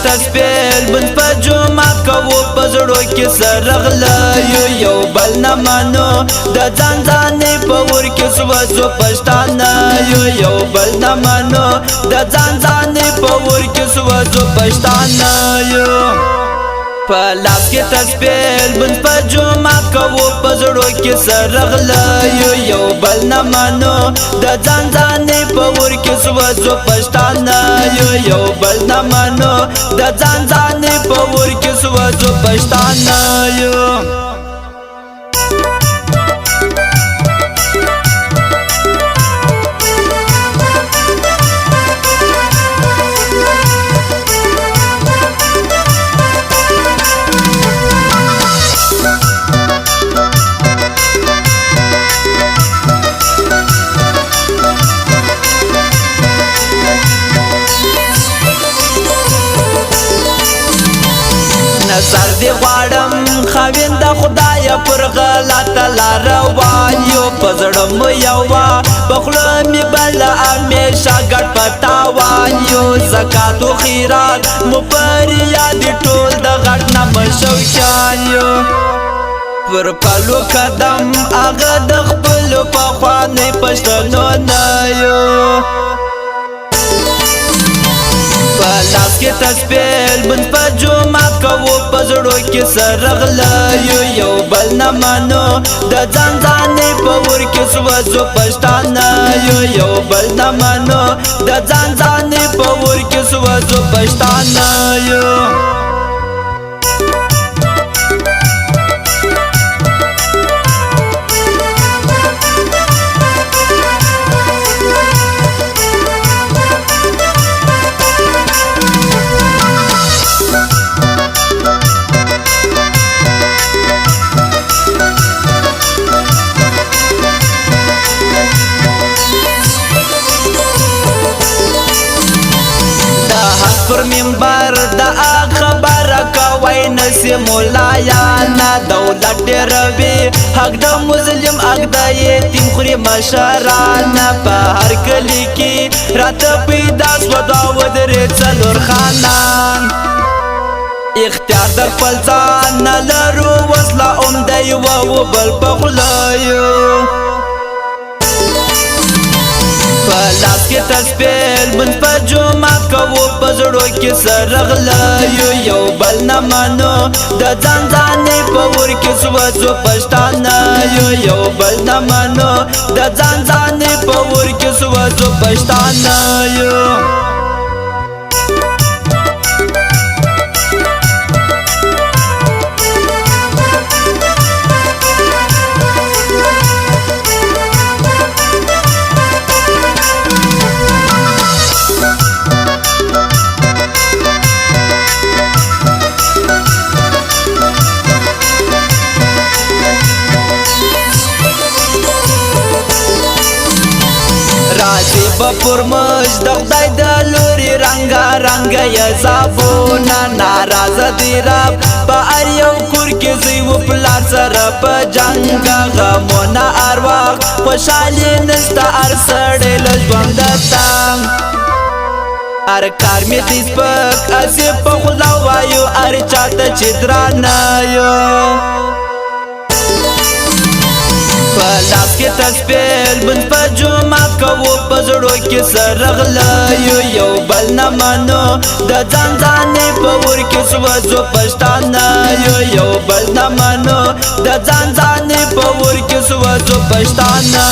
تسبیل بند پا جمعات کوو پزړو کې سرغلیو یو بل نه منو د ځان ځانې په ور کې سوځو پښتانه یو بل نه منو د ځان ځانې په ور کې سوځو پښتانه پلاس کې تسبیل بند په جمعات کوو پزړو کې سرغلیو یو بل نه منو د ځان ځانې په ور کې سوځو پښتانه یو بل نه منو د ځان ځانې په ور کې سوځو پښتانه نظر دی غواړم خاوند خدای پر غلط لار روان یو پزړم یوا بخله می بل همیشه ګټ پتاوان یو زکات او خیرات مو پر یاد ټول د غټ نام شوشان یو پر پلو قدم هغه د خپل په خوانې پښتنو نه یو پلاس کې تسبیل بند په جمعات کوو پزړو کې سرغلیو یو بل نه منو د ځان ځانې په ور کې سوځو پښتانه یو بل نه منو د ځان ځانې په ور کې سوځو پښتانه پر منبر دا خبر کوي نسی مولایانا دولت ډیروي حق د مسلم حق د یتیم خوري مشرانا په هر کلی کې راته پیدا سو دا ودرې څلور خانان اختیار د خپل ځان نه لرو وسله دی و بل په خلایو پلاس کې تسبیل بند په جمعات کوو پزړو کې سرغلیو یو بل نه منو د ځان ځانې په ور کې سوځو پښتانه یو بل نه منو د ځان ځانې په ور کې سوځو پښتانه راځي بپور مش د خدای د لوري رنگا رنگا یزابونه ناراضه دی رب په هر یو کور کې زوی و پلار سره په جنګ غمونه ارواح خوشحالي نسته هر سړی له ژونده تنګ هر کار مې دې سپک هسې په خوله وایو هر چاته چې درانه یو پلاس کې تسبیل بند په جمعات کوو پزړو کې سرغلیو یو بل نه منو د ځان ځانې په ور کې سوځو پښتانه یو بل نه منو د ځان ځانې په ور کې سوځو پښتانه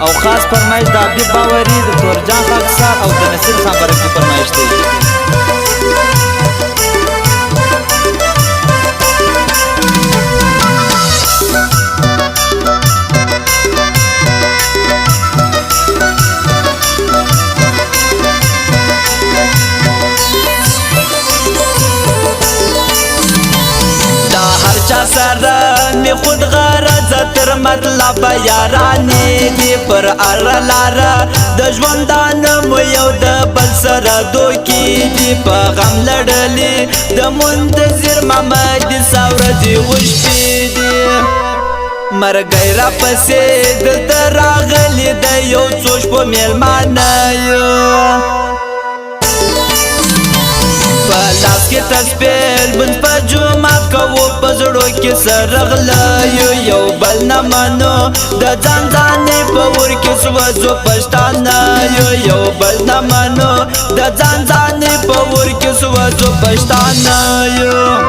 او خاص فرمایش د عبدی باوري د تورجان خاکسار او د نصیر خان برکتی فرمایش دی چا سره می خود غرض تر مطلب یارانې دی پر ار لاره د ژوندان مو یو د بل سره دوکې دی په غم لړلې د منتظر محمد ثوره دی وشپې دی مرګی را پسې دلته راغلی د یو څو شپو میلمانه یو په لاس کې تسبیح لمونځ په جومات کوو په زړو کې سره غلیو یو بل نه منو د ځان ځانې په ور کې سوځو پښتانه یو بل نه منو د ځان ځانې په ور کې سوځو پښتانه یو